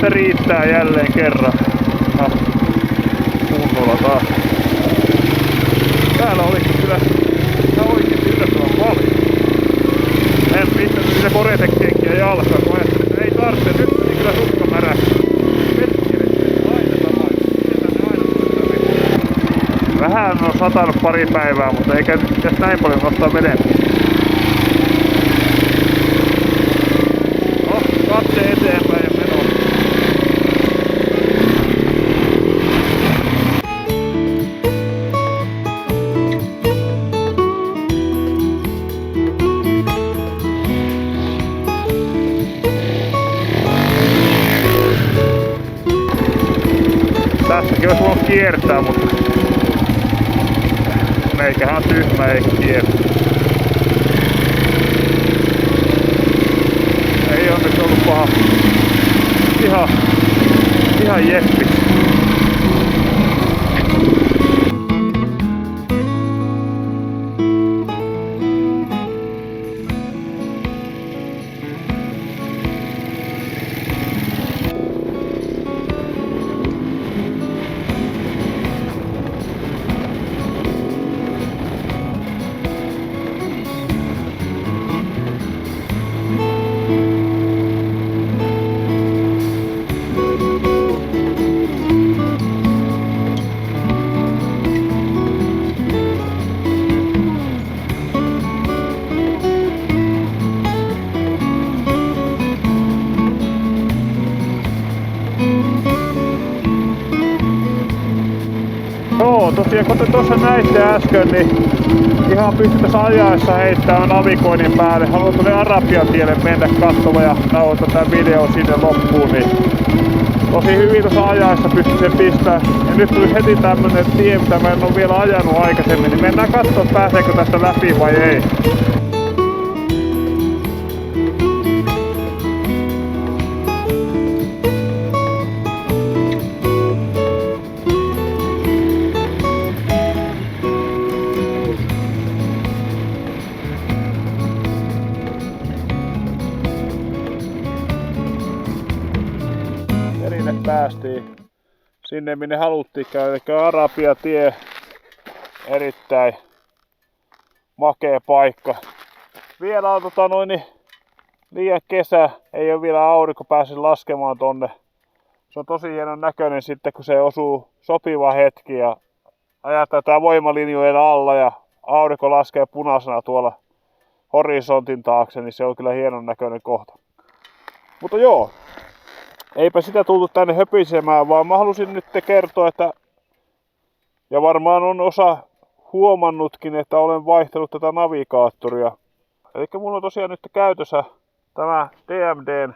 että riittää jälleen kerran. No, kunnolla taas. Täällä oli kyllä ihan oikeesti yllättävän paljon. En pistänyt niitä koretekenkiä jalkaan, kun ajattelin, että ei tarvitse. Nyt meni kyllä sukka märäksi. Aina sama. Vähän on satanut pari päivää, mutta eikä nyt pitäisi näin paljon nostaa veden. No, katse eteenpäin ja meno. Tässäkin olisi voinut kiertää, mutta meikähän on tyhmä eikä kiertä. Ei onneksi ollut paha. Ihan jeppi. Joo, tosiaan kuten tuossa näitte äsken, niin ihan pystyttäis ajaessa heittämään navigoinnin päälle. Haluan tuonne Arabiantielle mennä katsomaan ja nauhoittaa tää video sinne loppuun, niin tosi hyvin tuossa ajaessa pystyn sen pistämään. Ja nyt tuli heti tämmönen tie, mitä mä en oo vielä ajanut aikaisemmin, niin mennään katsomaan pääseekö tästä läpi vai ei. Päästiin sinne minne haluttiinkaan, eli Arabiantie, erittäin makea paikka. Vielä on liian kesä, ei ole vielä aurinko päässyt laskemaan tonne. Se on tosi hienon näköinen sitten kun se osuu sopiva hetki ja ajataan tää voimalinjojen alla ja aurinko laskee punaisena tuolla horisontin taakse, niin se on kyllä hienon näköinen kohta. Mutta joo. Eipä sitä tultu tänne höpisemään, vaan mä halusin nyt kertoa, että ja varmaan on osa huomannutkin, että olen vaihtanut tätä navigaattoria. Eli mulla on tosiaan nyt käytössä tämä DMDn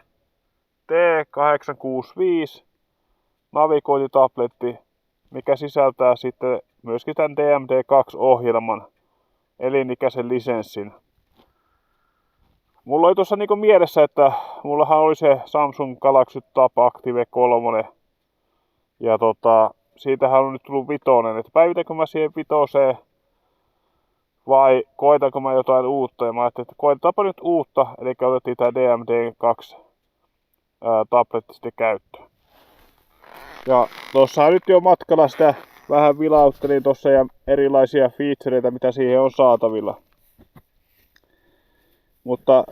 T865 navigointitabletti, mikä sisältää sitten myöskin tämän DMD2-ohjelman elinikäisen lisenssin. Mulla oli tuossa niinku mielessä, että mullahan oli se Samsung Galaxy Tab Active 3 ja siitähän on nyt tullut 5, että päivitänkö mä siihen 5 vai koitanko mä jotain uutta, ja mä ajattelin, että koitetaanpa nyt uutta, eli otettiin tää DMD2 tabletti sitten käyttöön. Ja tossahan nyt jo matkalla sitä vähän vilauttelin tossa ja erilaisia featureita mitä siihen on saatavilla. Mutta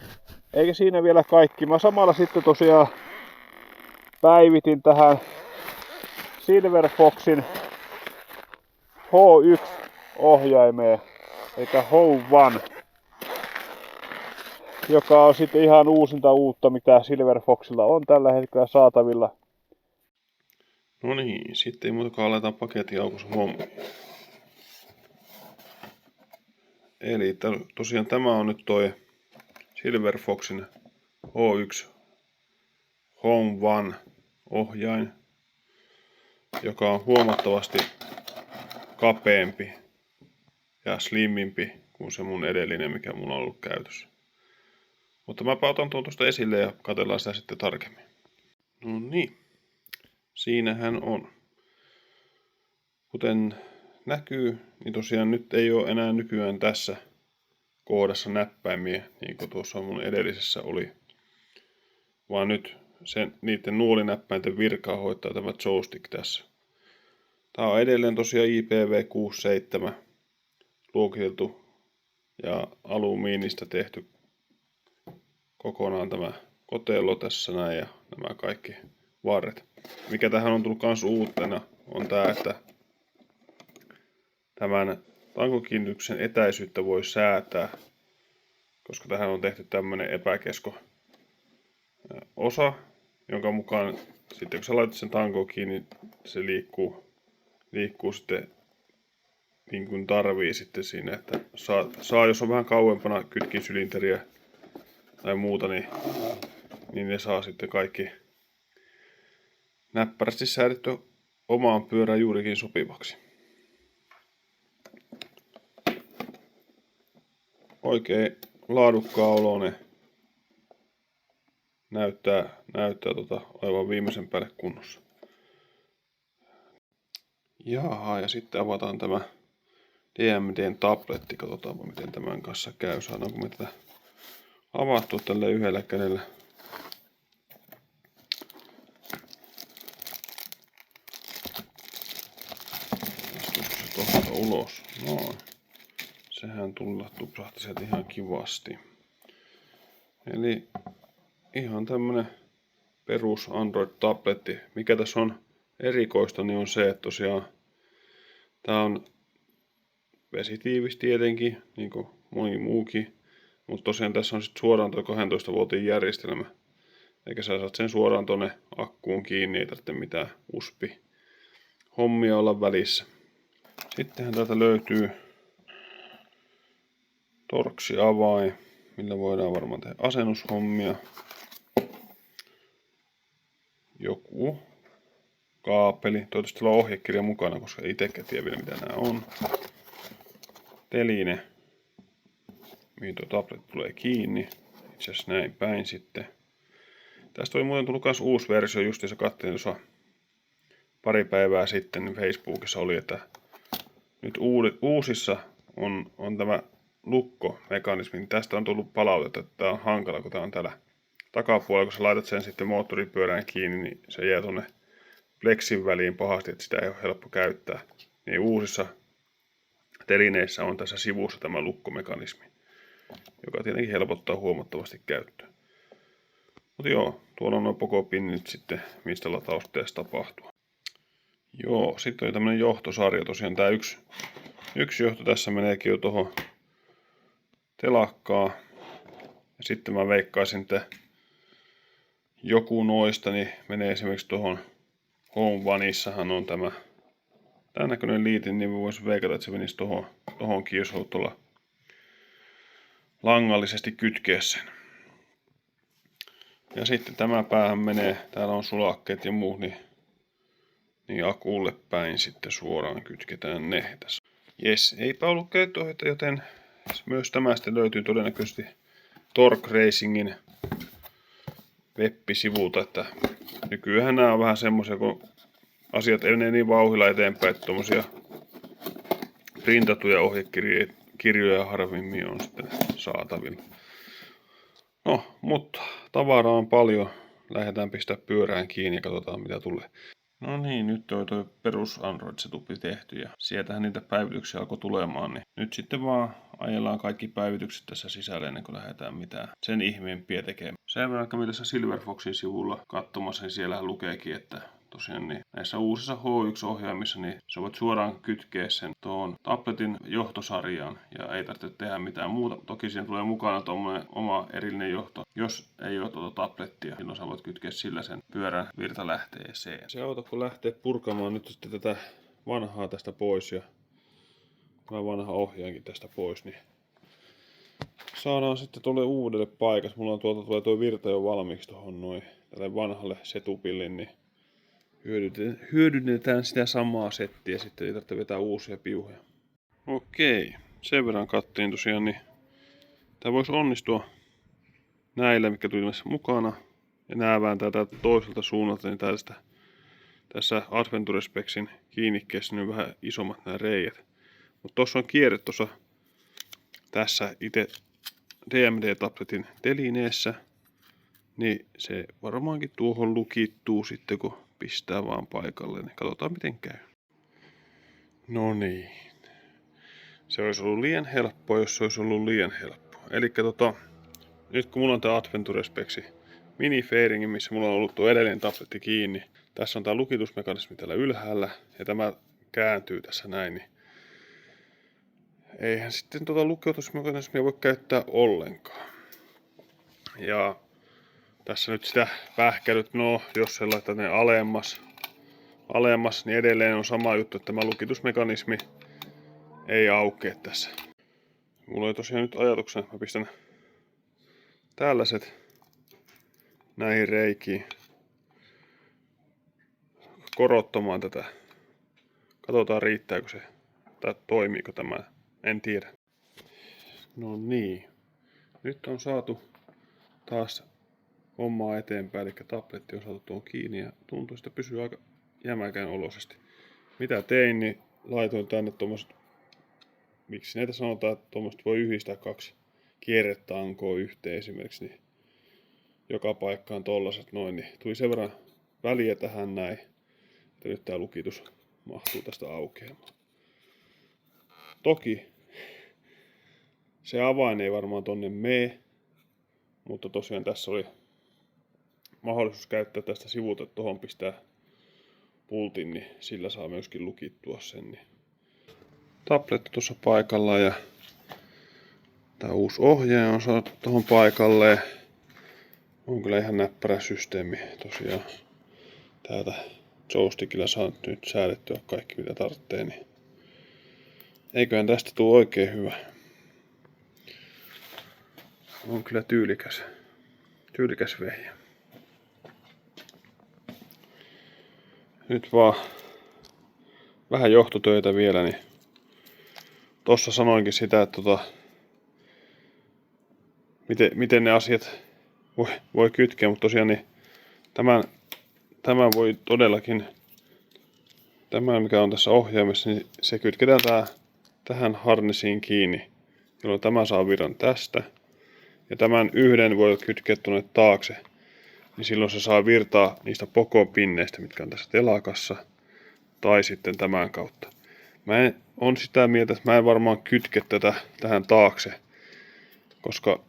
eikä siinä vielä kaikki. Mä samalla sitten tosiaan päivitin tähän Silverfoxin H1-ohjaimeen, eli Home One, joka on sitten ihan uusinta uutta, mitä Silverfoxilla on tällä hetkellä saatavilla. No niin, sitten ei muuta aletaan paketin aukossa hommiin. Eli tosiaan tämä on nyt toi Silverfoxin H1 Home One ohjain, joka on huomattavasti kapeampi ja slimmimpi kuin se mun edellinen, mikä mulla on ollut käytössä. Mutta mä otan tuon tuosta esille ja katsellaan sitä sitten tarkemmin. No niin, siinähän on. Kuten näkyy, niin tosiaan nyt ei ole enää nykyään tässä kohdassa näppäimiä, niin kuin tuossa mun edellisessä oli. Vaan nyt niiden nuolinäppäinten virkaa hoitaa tämä joystick tässä. Tää on edelleen tosiaan IPv67 luokiteltu ja alumiinista tehty kokonaan tämä kotello tässä näin ja nämä kaikki varret. Mikä tähän on tullut kans uutena on tää, että tämän tankokiinnityksen etäisyyttä voi säätää, koska tähän on tehty tämmönen epäkesko osa, jonka mukaan sitten kun sä laitat sen tankoon kiinni, se liikkuu sitten niin kuin tarvii sitten siinä, että saa jos on vähän kauempana kytkinsylinteriä tai muuta, niin ne saa sitten kaikki näppärästi säädetty omaan pyörään juurikin sopivaksi. Oikein laadukkaa oloinen. Näyttää aivan viimeisen päälle kunnossa. Jaha, ja sitten avataan tämä DMDn tabletti. Katsotaanpa miten tämän kanssa käy. Saadaanko me tätä avattua tällä yhdellä kädellä. Astuuko se tuosta ulos? Noin. Sehän tupsahti sieltä ihan kivasti. Eli ihan tämmönen perus Android-tabletti. Mikä tässä on erikoista, niin on se, että tosiaan tää on vesitiivis tietenkin, niin kuin moni muukin. Mutta tosiaan tässä on sitten suoraan tuo 12 voltin järjestelmä. Eikä sä saat sen suoraan tonne akkuun kiinni, ei tarvitse mitään USB-hommia olla välissä. Sittenhän täältä löytyy torksiavain, millä voidaan varmaan tehdä asennushommia. Joku kaapeli. Toivottavasti on ohjekirja mukana, koska ei itsekään tiedä vielä mitä nämä on. Teline, mihin tuo tablet tulee kiinni. Itse asiassa näin päin sitten. Tästä oli muuten tullut myös uusi versio, justiinsa katselin tuossa pari päivää sitten, niin Facebookissa oli, että nyt uusissa on tämä lukkomekanismi. Tästä on tullut palautetta, että tämä on hankala, kun tämä on täällä takapuolella. Kun sä laitat sen sitten moottoripyörään kiinni, niin se jää tuonne pleksin väliin pahasti, että sitä ei ole helppo käyttää. Niin uusissa telineissä on tässä sivussa tämä lukkomekanismi, joka tietenkin helpottaa huomattavasti käyttöä. Mutta joo, tuolla on nuo pokopinnit sitten, mistä latausteessa tapahtuu. Joo, sitten oli tämmönen johtosarja. Tosiaan tää yksi johto tässä meneekin jo tohon telakkaan. Ja sitten mä veikkaisin, että joku noista niin menee esimerkiksi tuohon Home Oneissahan on tämän näköinen liitin, niin mä voisin veikata, että se menisi tohonkin, jos haluat tuolla langallisesti kytkeä sen. Ja sitten tämä päähän menee, täällä on sulakkeet ja muut, niin akulle päin sitten suoraan kytketään ne tässä. Jes, eipä ollut käyttöohjeita, joten myös tämä sitten löytyy todennäköisesti Torque Racingin web-sivulta, että nykyään nämä on vähän semmoisia, kun asiat etenee niin vauhdilla eteenpäin, että tommosia printattuja ohjekirjoja harvemmin on sitten saatavilla. No, mutta tavaraa on paljon. Lähdetään pistää pyörään kiinni ja katsotaan mitä tulee. No niin, nyt on tuo perus Android-setupi tehty ja sieltähän niitä päivityksiä alkoi tulemaan. Niin nyt sitten vaan ajellaan kaikki päivitykset tässä sisällä ennen kuin lähdetään mitään sen ihmeempiä tekemään. Sen verran kävin tässä Silverfoxin sivulla katsomassa, niin siellähän lukeekin, että tosiaan niin näissä uusissa H1-ohjaimissa niin sä voit suoraan kytkeä sen tuon tabletin johtosarjaan ja ei tarvitse tehdä mitään muuta. Toki siinä tulee mukana tuommoinen oma erillinen johto. Jos ei ole tuota tablettia, silloin sä voit kytkeä sillä sen pyörän virtalähteeseen. Se auto kun lähtee purkamaan nyt sitten tätä vanhaa tästä pois ja tämä vanha ohjaankin tästä pois, niin saadaan sitten tuolle uudelle paikalle. Mulla on tulee tuo virta jo valmiiksi tuohon noin tälle vanhalle setupille, niin hyödynnetään sitä samaa settiä, sitten ei tarvitse vetää uusia piuhoja. Okei, sen verran kattelin tosiaan, niin tämä voisi onnistua näillä, mikä tuli mukana. Ja nää vääntää täältä toiselta suunnalta, niin tässä Adventure Specsin kiinnikkeessä niin on vähän isommat nämä reijät. Mutta tuossa on kierre tässä itse DMD-tabletin telineessä, niin se varmaankin tuohon lukittuu sitten, kun pistää vaan paikalle. Niin katsotaan miten käy. No niin. Se olisi ollut liian helppoa, jos se olisi ollut liian helppoa. Elikkä nyt kun mulla on tää Adventure Spexi mini fairingi, missä mulla on ollut tuo edellinen tabletti kiinni. Tässä on tää lukitusmekanismi täällä ylhäällä ja tämä kääntyy tässä näin. Niin eihän sitten lukitusmekanismia voi käyttää ollenkaan. Ja tässä nyt sitä pähkäilyt, no jos se laittaa ne alemmas, niin edelleen on sama juttu, että tämä lukitusmekanismi ei aukea tässä. Mulla oli tosiaan nyt ajatuksena, että mä pistän tällaiset näihin reikiin korottamaan tätä. Katsotaan riittääkö se, tai toimiiko tämä, en tiedä. No niin, nyt on saatu taas hommaa eteenpäin, eli tabletti on saatu tuon kiinni ja tuntuu, että pysyy aika jämäkän oloisesti. Mitä tein, niin laitoin tänne tuommoiset, miksi näitä sanotaan, että tuommoiset voi yhdistää 2 kierretankoa yhteen esimerkiksi, niin joka paikkaan tollaset noin, niin tuli sen verran väliä tähän näin, että nyt tää lukitus mahtuu tästä aukeamaan. Toki se avain ei varmaan tonne mene, mutta tosiaan tässä oli mahdollisuus käyttää tästä sivulta, että tohon pistää pultin, niin sillä saa myöskin lukittua sen. Niin. Tabletti tuossa paikallaan ja tää uusi ohjaaja on saatu tohon paikalleen. On kyllä ihan näppärä systeemi tosiaan. Täältä joystickilla saa nyt säädettyä kaikki mitä tarvitsee, niin eiköhän tästä tule oikein hyvä. On kyllä tyylikäs vehjä. Nyt vaan vähän johtotöitä vielä, niin tossa sanoinkin sitä, että miten ne asiat voi kytkeä, mutta tosiaan niin tämä voi todellakin, tämä mikä on tässä ohjaimessa, niin se kytketään tähän harnessiin kiinni, jolloin tämä saa virran tästä. Ja tämän yhden voi kytkeä tuonne taakse, niin silloin se saa virtaa niistä pokopinneistä, mitkä on tässä telakassa, tai sitten tämän kautta. Mä on sitä mieltä, että mä en varmaan kytke tätä tähän taakse, koska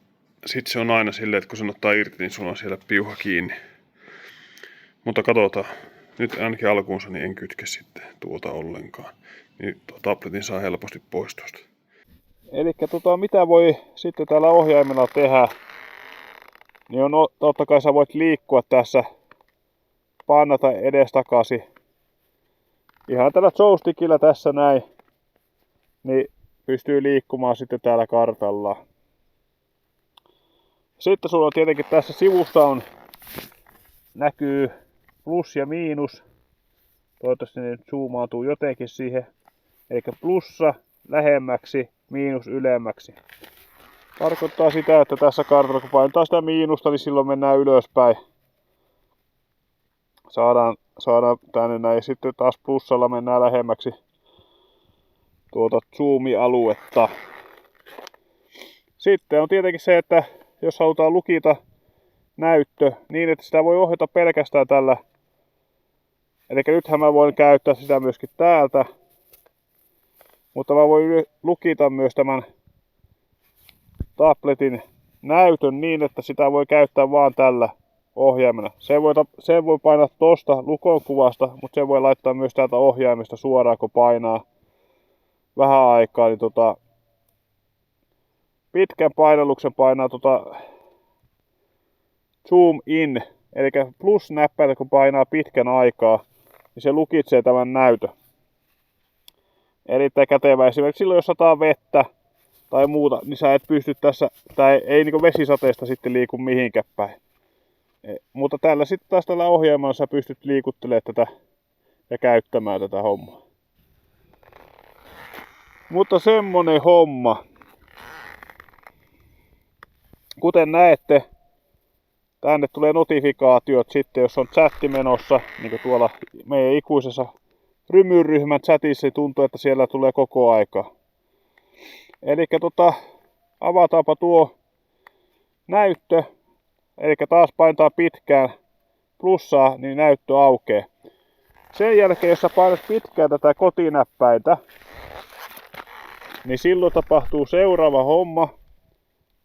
sitten se on aina silleen, että kun sen ottaa irti, niin sulla on siellä piuha kiinni. Mutta katsotaan. Nyt ainakin alkuunsa niin en kytke sitten tuota ollenkaan. Niin tabletin saa helposti pois tuosta. Elikkä mitä voi sitten täällä ohjaimella tehdä, niin on totta kai sä voit liikkua tässä, painata edestakaisin. Ihan tällä joystickilla tässä näin, niin pystyy liikkumaan sitten täällä kartalla. Sitten sulla on tietenkin tässä sivussa näkyy plus ja miinus. Toivottavasti ne zoomautuu jotenkin siihen. Eli plussa lähemmäksi, miinus ylemmäksi. Tarkoittaa sitä, että tässä kartalla kun painetaan sitä miinusta, niin silloin mennään ylöspäin. Saadaan tänne näin. Sitten taas plussalla mennään lähemmäksi tuota zoomi-aluetta. Sitten on tietenkin se, että jos halutaan lukita näyttö niin, että sitä voi ohjata pelkästään tällä. Eli nythän mä voin käyttää sitä myöskin täältä. Mutta mä voin lukita myös tämän tabletin näytön niin, että sitä voi käyttää vaan tällä ohjaimena. Sen voi painaa tosta lukon kuvasta, mutta sen voi laittaa myös täältä ohjaimesta suoraan, kun painaa vähän aikaa. Niin pitkän painalluksen painaa zoom in, eli plus näppäintä kun painaa pitkän aikaa, niin se lukitsee tämän näytön. Erittäin kätevä esimerkiksi silloin, jos sataa vettä tai muuta, niin sä et pysty tässä, tai ei niinku vesisateesta sitten liiku mihinkään päin. Mutta tällä sitten taas tällä ohjaimella sä pystyt liikuttelemaan tätä ja käyttämään tätä hommaa. Mutta semmonen homma. Kuten näette, tänne tulee notifikaatiot sitten, jos on chatti menossa, niin kuin tuolla meidän ikuisessa Rymyryhmän chatissa tuntuu, että siellä tulee koko aika. Eli avataanpa tuo näyttö. eli taas painetaan pitkään plussaa, niin näyttö aukeaa. Sen jälkeen, jos sä painat pitkään tätä kotinäppäintä, niin silloin tapahtuu seuraava homma.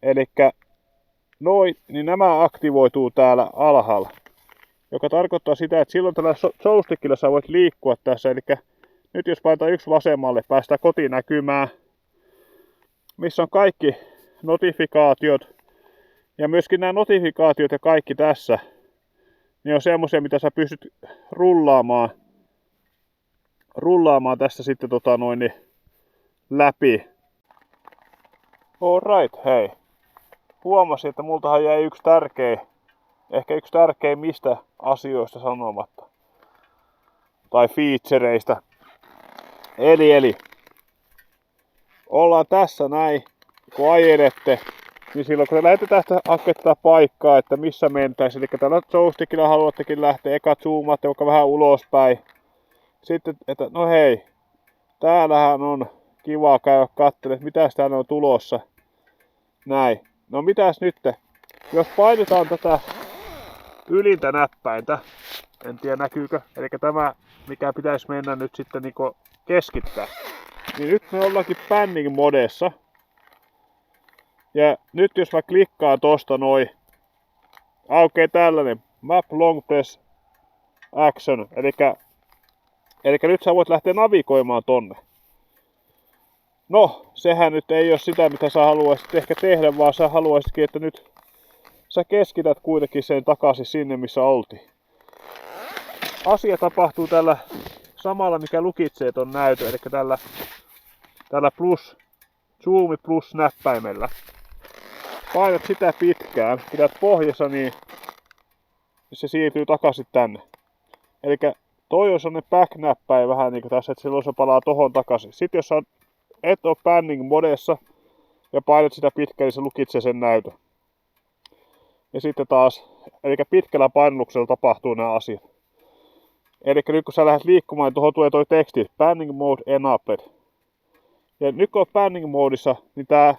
Eli niin nämä aktivoituu täällä alhaalla. Joka tarkoittaa sitä, että silloin tällä joystickilla sä voit liikkua tässä. Eli nyt jos painetaan yksi vasemmalle, päästään kotinäkymään, missä on kaikki notifikaatiot. Ja myöskin nämä notifikaatiot ja kaikki tässä, niin on semmoisia, mitä sä pystyt rullaamaan tässä sitten läpi. Alright, hei. Huomasin, että multahan jäi yksi tärkeimmistä asioista sanomatta. Tai featureista. Eli ollaan tässä näin, kun ajelette, niin silloin kun te lähdette tästä hakettaa paikkaa, että missä mentäisiin, eli tällä joystickilla haluattekin lähteä, eka zoomaatte vaikka vähän ulospäin. Sitten, että no hei, täällähän on kiva käydä katselemaan, mitäs täällä on tulossa. Näin. No mitäs nyt? Jos painetaan tätä ylintä näppäintä, en tiedä näkyykö, eli tämä mikä pitäisi mennä nyt sitten niinku keskittää. Niin nyt me ollaankin panning modessa. Ja nyt jos mä klikkaan tosta noin, aukeaa tällainen Map Long Press Action, eli nyt sä voit lähteä navigoimaan tonne. No, sehän nyt ei ole sitä, mitä sä haluaisit ehkä tehdä, vaan sä haluaisitkin, että nyt sä keskität kuitenkin sen takaisin sinne, missä oltiin. Asia tapahtuu tällä samalla, mikä lukitsee ton näytön, eli tällä Zoom Plus näppäimellä. Painat sitä pitkään, pidät pohjassa, niin se siirtyy takaisin tänne. Eli toi on sellainen back-näppäin vähän niinku tässä, että silloin se palaa tohon takaisin. Sitten jos et ole panning modessa ja painat sitä pitkään, niin se lukitsee sen näytön. Ja sitten taas, eli pitkällä painalluksella tapahtuu nämä asiat. Eli nyt kun sä lähdet liikkumaan, niin tuohon tulee toi teksti, panning mode enabled. Ja nyt kun on panning modissa, niin tää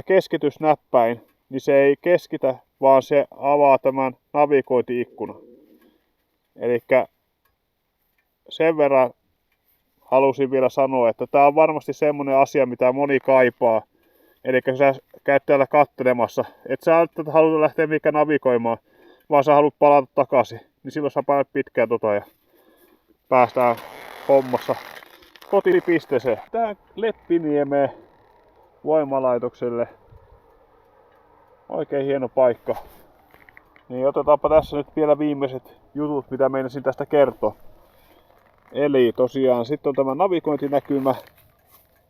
keskitysnäppäin, niin se ei keskitä, vaan se avaa tämän navigointi-ikkunan. Eli sen verran halusin vielä sanoa, että tää on varmasti semmonen asia, mitä moni kaipaa. Eli kun sä käyt täällä kattelemassa, et sä haluta lähteä mikä navigoimaan, vaan sä haluat palata takaisin. Niin silloin sä painat pitkään ja päästään hommassa kotipisteeseen. Tähän Leppiniemeen voimalaitokselle. Oikein hieno paikka. Niin otetaanpa tässä nyt vielä viimeiset jutut, mitä meinasin tästä kertoa. Eli tosiaan sitten on tämä navigointinäkymä.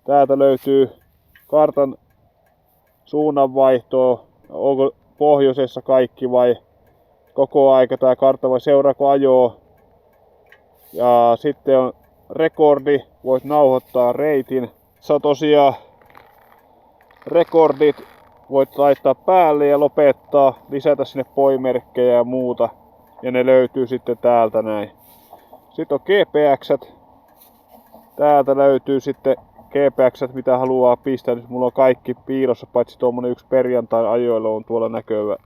Täältä löytyy kartan suunnanvaihtoa. Onko pohjoisessa kaikki vai koko aika tämä kartta vai seuraako ajoa. Ja sitten on rekordi, voit nauhoittaa reitin. Se on tosiaan rekordit, voit laittaa päälle ja lopettaa, lisätä sinne poimerkkejä ja muuta. Ja ne löytyy sitten täältä näin. Sitten on GPX. Täältä löytyy sitten GPX, mitä haluaa pistää. Nyt mulla on kaikki piilossa, paitsi tuommoinen yksi perjantain ajoilla on tuolla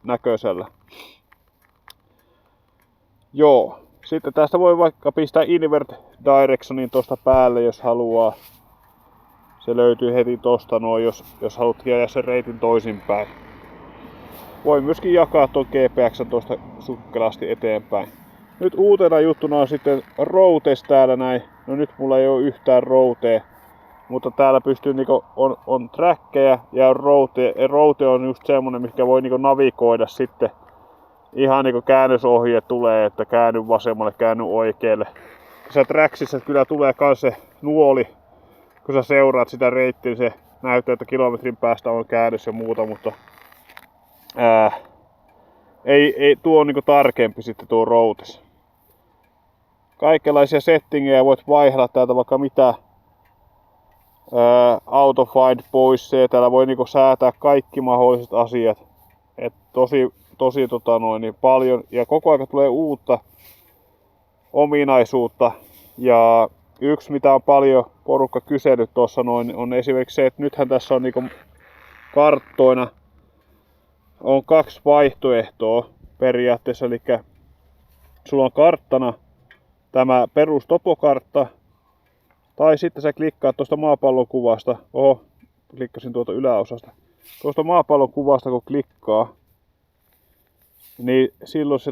näköisellä. Joo. Sitten tästä voi vaikka pistää invert directionin tosta päälle, jos haluaa. Se löytyy heti tosta noin, jos haluat ajaa sen reitin toisinpäin. Voi myöskin jakaa tuon GPX tosta sukkelasti eteenpäin. Nyt uutena juttuna on sitten routes täällä näin. No nyt mulla ei ole yhtään routea. Mutta täällä pystyy on trackkejä ja on route. Route on just semmonen, mikä voi navigoida sitten. Ihan käännösohje tulee, että käänny vasemmalle, käänny oikealle. Tässä tracksissa kyllä tulee kans se nuoli. Kun sä seuraat sitä reittiä, niin se näyttää, että kilometrin päästä on käännös ja muuta, mutta ei tuo on tarkempi sitten tuo routes. Kaikenlaisia settingejä voit vaihdella täältä vaikka mitä. Auto find pois, täällä voi säätää kaikki mahdolliset asiat. Et tosi niin paljon ja koko ajan tulee uutta ominaisuutta. Ja yksi mitä on paljon porukka kysellyt tuossa noin on esimerkiksi se, että nythän tässä on karttoina on kaksi vaihtoehtoa periaatteessa, eli sulla on karttana tämä perustopokartta, tai sitten sä klikkaat tuosta maapallon kuvasta. Klikkasin tuolta yläosasta. Tuosta maapallon kuvasta kun klikkaa, niin silloin se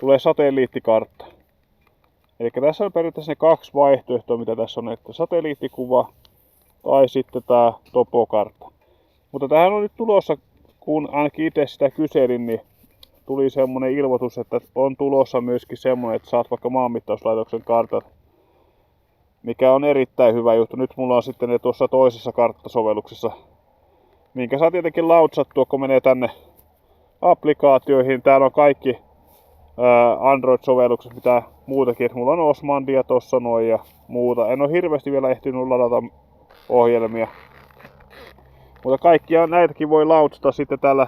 tulee satelliittikartta. Eli tässä on periaatteessa ne kaksi vaihtoehtoa, mitä tässä on, että satelliittikuva tai sitten tää topokartta. Mutta tähän on nyt tulossa, kun ainakin itse sitä kyselin, niin tuli semmonen ilmoitus, että on tulossa myöskin semmonen, että saat vaikka maanmittauslaitoksen kartat, mikä on erittäin hyvä juttu. Nyt mulla on sitten ne tuossa toisessa karttasovelluksessa, minkä saa tietenkin lautsattua, kun menee tänne applikaatioihin. Täällä on kaikki Android-sovellukset, mitä muutakin. Mulla on Osmandia tossa noin ja muuta. En ole hirveästi vielä ehtinyt ladata ohjelmia. Mutta kaikkia näitäkin voi lautsata sitten täällä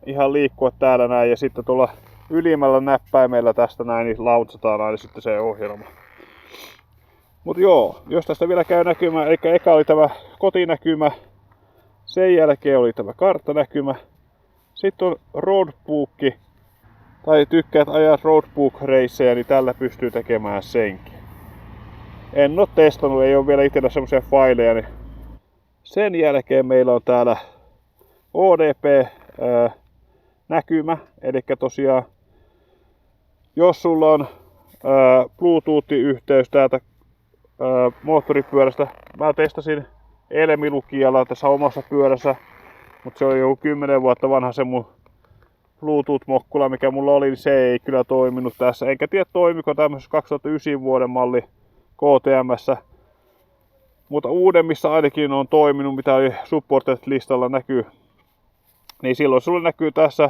ihan liikkua täällä näin. Ja sitten tuolla ylimmällä näppäimellä tästä näin, niin lautsataan aina sitten se ohjelma. Mutta joo, jos tästä vielä käy näkymään, eli eka oli tämä kotinäkymä, sen jälkeen oli tämä karttanäkymä, sitten on roadbookki, tai tykkäät ajaa roadbook-reissejä, niin tällä pystyy tekemään senkin. En oo testannut, ei ole vielä itsellä semmoisia faileja, niin sen jälkeen meillä on täällä ODP-näkymä, eli tosiaan jos sulla on Bluetooth-yhteys täältä moottoripyörästä. Mä testasin Elmi-lukijalla tässä omassa pyörässä, mutta se on jo 10 vuotta vanha se mun Bluetooth-mokkula, mikä mulla oli, niin se ei kyllä toiminut tässä. Enkä tiedä toimiko tämmöisessä 2009 vuoden malli KTM:ssä. Mutta uudemmissa ainakin on toiminut, mitä oli supported-listalla näkyy. Niin silloin sulle näkyy tässä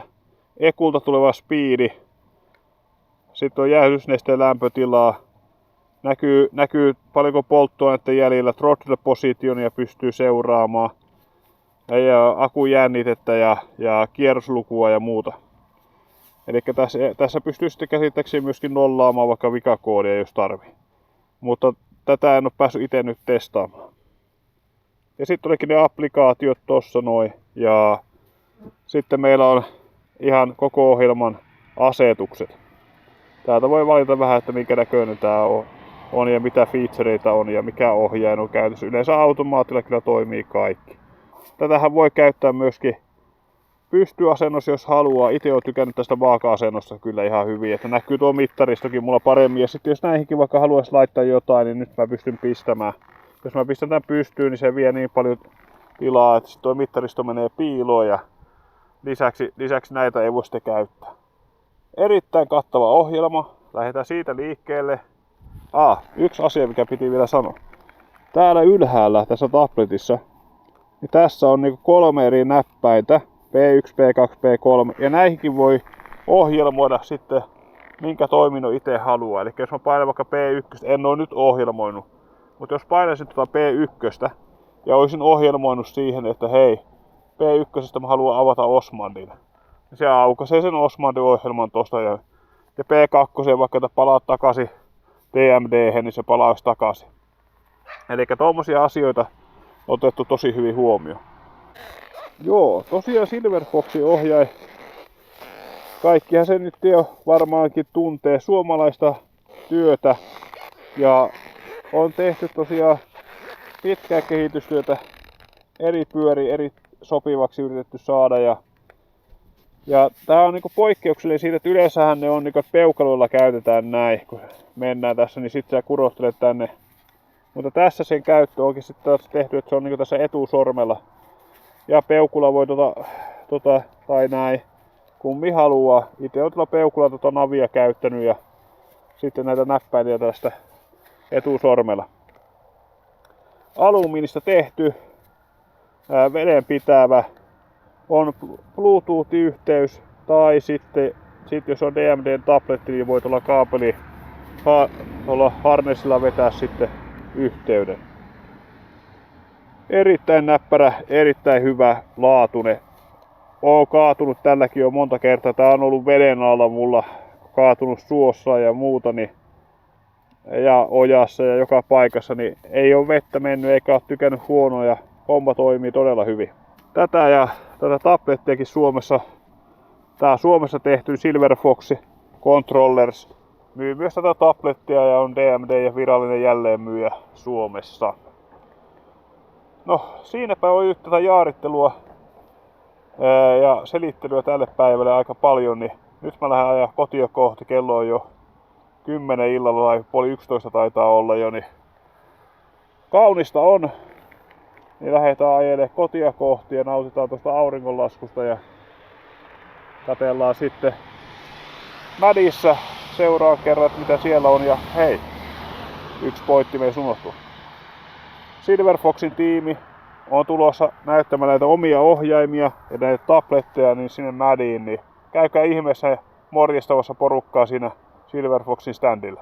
Ekulta tuleva speedi. Sitten on jäähdysnesteen lämpötilaa. Näkyy paljonko polttoainetta jäljellä, throttle positionia pystyy seuraamaan. Ja akun jännitettä ja kierroslukua ja muuta. Eli tässä pystyy sitten käsittääkseni myöskin nollaamaan vaikka vikakoodia, jos tarvii. Mutta tätä en ole päässyt itse nyt testaamaan. Ja sitten olikin ne applikaatiot tossa noin. Ja sitten meillä on ihan koko ohjelman asetukset. Täältä voi valita vähän, että minkä näköinen tää on ja mitä featureita on ja mikä ohjain on käytössä. Yleensä automaatilla kyllä toimii kaikki. Tätähän voi käyttää myöskin pystyasennossa, jos haluaa. Itse olen tykännyt tästä vaaka-asennosta kyllä ihan hyvin, että näkyy tuo mittaristokin mulla paremmin. Ja sitten jos näihinkin vaikka haluaisi laittaa jotain, niin nyt mä pystyn pistämään. Jos mä pistän tän pystyyn, niin se vie niin paljon tilaa, että tuo mittaristo menee piiloon ja lisäksi näitä ei voi sitten käyttää. Erittäin kattava ohjelma. Lähdetään siitä liikkeelle. Yksi asia, mikä piti vielä sanoa. Täällä ylhäällä tässä tabletissa, niin tässä on niinku 3 eri näppäintä. P1, P2, P3. Ja näihinkin voi ohjelmoida sitten minkä toiminnon itse haluaa. Eli jos mä painan vaikka P1, en ole nyt ohjelmoinut. Mutta jos painaisin tuota P1 ja olisin ohjelmoinut siihen, että hei, P1 mä haluan avata Osmandin. Se aukaisee sen Osmandin ohjelman tosta ja P2 vaikka että palaa takaisin TMD, niin se palaisi takaisin. Eli tommosia asioita otettu tosi hyvin huomioon. Joo, tosiaan Silverfoxin ohjain. Kaikkihan se nyt jo varmaankin tuntee suomalaista työtä. Ja on tehty tosiaan pitkää kehitystyötä eri pyöri eri sopivaksi yritetty saada. Ja tää on niinku poikkeuksellinen siitä, että yleensähän ne on niinku, että peukaloilla käytetään näin. Kun mennään tässä, niin sit sä kurostelet tänne. Mutta tässä sen käyttö onkin sitten taas tehty, että se on niinku tässä etusormella. Ja peukulla voi tai näin, kummi haluaa. Itse on tuolla peukulla navia käyttänyt ja sitten näitä näppäimiä tästä etusormella. Alumiinista tehty, vedenpitävä, on Bluetooth-yhteys tai sitten jos on DMDn tabletti, niin voi tuolla kaapeli tuolla harnessilla vetää sitten yhteyden. Erittäin näppärä, erittäin hyvä laatune. Oon kaatunut tälläkin jo monta kertaa. Tää on ollut veden alla mulla, kaatunut suossa ja muuta, niin, ja ojassa ja joka paikassa, niin ei ole vettä mennyt eikä ole tykännyt huonoa ja homma toimii todella hyvin. tätä ja tätä tablettiakin Suomessa. Tää on Suomessa tehty Silver Fox Controllers. Myy myös tätä tablettia ja on DMD ja virallinen jälleenmyyjä Suomessa. No siinäpä on nyt tätä jaarittelua ja selittelyä tälle päivälle aika paljon, niin nyt mä lähden ajaa kotia kohti. Kello on jo 10 illalla tai 10:30 taitaa olla jo, niin kaunista on. Niin lähdetään ajelemaan kotia kohti ja nautitaan tuosta auringonlaskusta ja katsellaan sitten Mädissä seuraavan kerran, että mitä siellä on. Ja hei, yksi pointti meissä unohtui. Silver Foxin tiimi on tulossa näyttämään näitä omia ohjaimia ja näitä tabletteja niin sinne Mädiin, niin käykää ihmeessä morjestavassa porukkaa siinä Silver Foxin standilla.